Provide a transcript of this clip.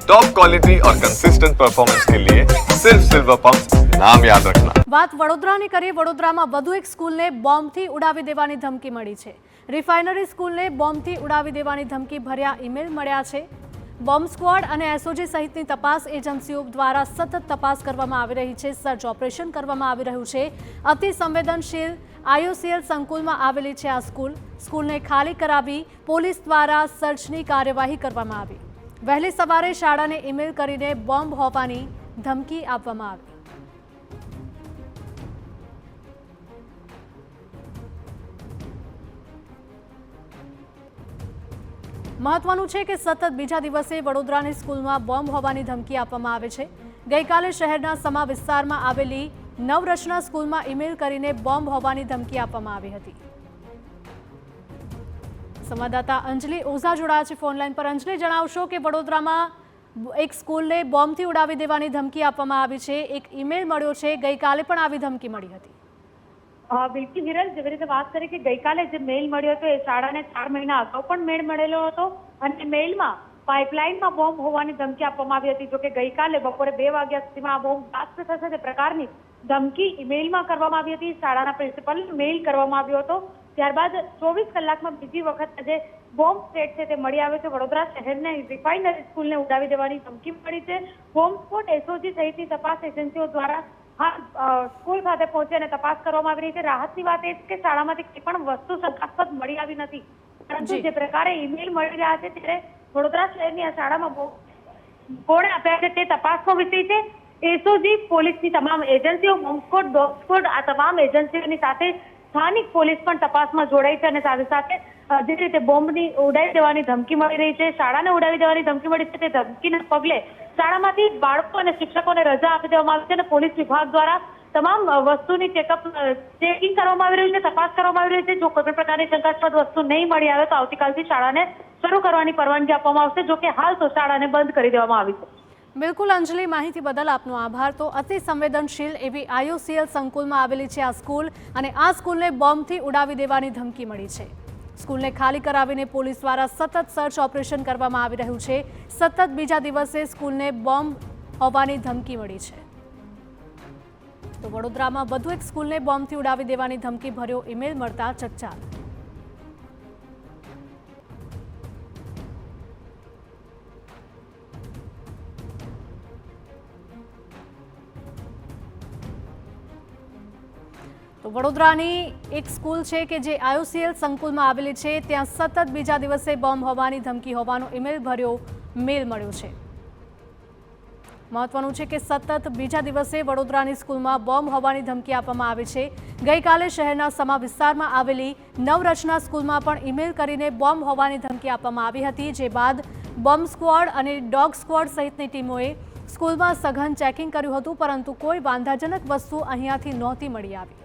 Top quality और consistent performance के लिए सिर्फ सिल्वर पंप नाम याद रखना। વાત વડોદરાની કરીએ। વડોદરામાં વધુ એક સ્કૂલને બોમ્બથી ઉડાવી દેવાની ધમકી મળી છે। રિફાઇનરી સ્કૂલને બોમ્બથી ઉડાવી દેવાની ધમકી ભર્યા ઈમેલ મળ્યા છે। બોમ્બ સ્ક્વોડ અને એસઓજી સહિતની તપાસ એજન્સીઓ દ્વારા સતત તપાસ કરવામાં આવી રહી છે। સર્ચ ઓપરેશન કરવામાં આવી રહ્યું છે। અતિ સંવેદનશીલ આઈઓસીએલ સંકુલમાં આવેલી છે આ સ્કૂલને ખાલી કરાવી પોલીસ દ્વારા સર્ચની કાર્યવાહી કરવામાં આવી। વહેલી સવારે શાળાને ઈમેલ કરીને બોમ્બ હોવાની ધમકી આપવામાં આવી। મહત્વનું છે કે સતત બીજા દિવસે વડોદરાની સ્કૂલમાં બોમ્બ હોવાની ધમકી આપવામાં આવે છે। ગઈકાલે શહેરના સમા વિસ્તારમાં આવેલી નવરચના સ્કૂલમાં ઈમેલ કરીને બોમ્બ હોવાની ધમકી આપવામાં આવી હતી। સંવાદદાતા અંજલિ ઓઝા જોડાયા છે ફોનલાઈન પર। અંજલિ, જણાવશો કે વડોદરામાં એક સ્કૂલને બોમ્બથી ઉડાવી દેવાની ધમકી આપવામાં આવી છે, એક ઈમેલ મળ્યો છે, ગઈકાલે પણ આવી ધમકી મળી હતી। બિલકુલ હિરલ, જેવી રીતે વાત કરી કે ગઈકાલે જે મેઇલ મળ્યો હતો એ શાળાને 4 મહિના અગાઉ પણ મેળ મળેલો હતો અને મેઇલમાં પાઇપલાઇનમાં બોમ્બ હોવાની ધમકી આપવામાં આવી હતી। જોકે ગઈકાલે બપોરે 2 વાગ્યા સુધીમાં આ બોમ્બ બ્લાસ્ટ થશે તે પ્રકારની ધમકી ઈમેલમાં કરવામાં આવી હતી। શાળાના પ્રિન્સિપલને મેઇલ કરવામાં આવ્યો હતો। ત્યારબાદ 24 કલાકમાં બીજી વખત જે બોમ્બ થ્રેટ છે તે મળી આવ્યો છે। વડોદરા શહેરની રિફાઇનરી સ્કૂલને ઉડાવી દેવાની ધમકી મળી છે। બોમ્બ સ્ફોટ એસઓજી સહિતની તપાસ એજન્સીઓ દ્વારા સ્કૂલ ખાતે પહોંચી અને તપાસ કરવામાં આવી રહી છે। રાહતની વાત એ છે કે શાળામાંથી કોઈ પણ વસ્તુ શંકાસ્પદ મળી આવી નથી, પરંતુ જે પ્રકારે ઈમેલ મળી રહ્યા છે ત્યારે વડોદરા શહેરની આ શાળામાં કોણે આપ્યા છે તે તપાસનો વિષય છે। એસઓજી પોલીસની તમામ એજન્સીઓ, બોમ્બ સ્ક્વોડ, ડોગ સ્ક્વોડ, આ તમામ એજન્સીઓની સાથે સ્થાનિક પોલીસ પણ તપાસમાં જોડાઈ છે અને સાથે સાથે જે રીતે બોમ્બની ઉડાવી દેવાની ધમકી મળી રહી છે, શાળાને ઉડાવી દેવાની ધમકી મળી છે, તે ધમકીના પગલે શાળામાંથી બાળકો અને શિક્ષકોને રજા આપી દેવામાં આવી છે અને પોલીસ વિભાગ દ્વારા તમામ વસ્તુની ચેકિંગ કરવામાં આવી રહ્યું છે, તપાસ કરવામાં આવી રહી છે। જો કોઈ પણ પ્રકારની શંકાસ્પદ વસ્તુ નહીં મળી આવે તો આવતીકાલથી શાળાને શરૂ કરવાની પરવાનગી આપવામાં આવશે। જો કે હાલ તો શાળાને બંધ કરી દેવામાં આવી છે। બિલકુલ અંજલિ, માહિતી બદલ આપનો આભાર। તો અતિ સંવેદનશીલ એવી આઈઓસીએલ સંકુલમાં આવેલી છે આ સ્કૂલ અને આ સ્કૂલને બોમ્બથી ઉડાવી દેવાની ધમકી મળી છે। સ્કૂલને ખાલી કરાવીને પોલીસ દ્વારા સતત સર્ચ ઓપરેશન કરવામાં આવી રહ્યું છે। સતત બીજા દિવસે સ્કૂલને બોમ્બ હોવાની ધમકી મળી છે। તો વડોદરામાં વધુ એક સ્કૂલને બોમ્બથી ઉડાવી દેવાની ધમકી ભર્યો ઈમેલ મળતા ચકચાર। તો વડોદરાની એક સ્કૂલ છે કે જે આઈઓસીએલ સંકુલમાં આવેલી છે, ત્યાં સતત બીજા દિવસે બોમ્બ હોવાની ધમકી હોવાનો ઈમેલ ભર્યો મેલ મળ્યો છે। મહત્વનું છે કે સતત બીજા દિવસે વડોદરાની સ્કૂલમાં બોમ્બ હોવાની ધમકી આપવામાં આવી છે। ગઈકાલે શહેરના સમા વિસ્તારમાં આવેલી નવરચના સ્કૂલમાં પણ ઈમેલ કરીને બોમ્બ હોવાની ધમકી આપવામાં આવી હતી, જે બાદ બોમ્બ સ્ક્વોડ અને ડોગ સ્ક્વોડ સહિતની ટીમોએ સ્કૂલમાં સઘન ચેકિંગ કર્યું હતું, પરંતુ કોઈ વાંધાજનક વસ્તુ અહીંયાથી નહોતી મળી આવી।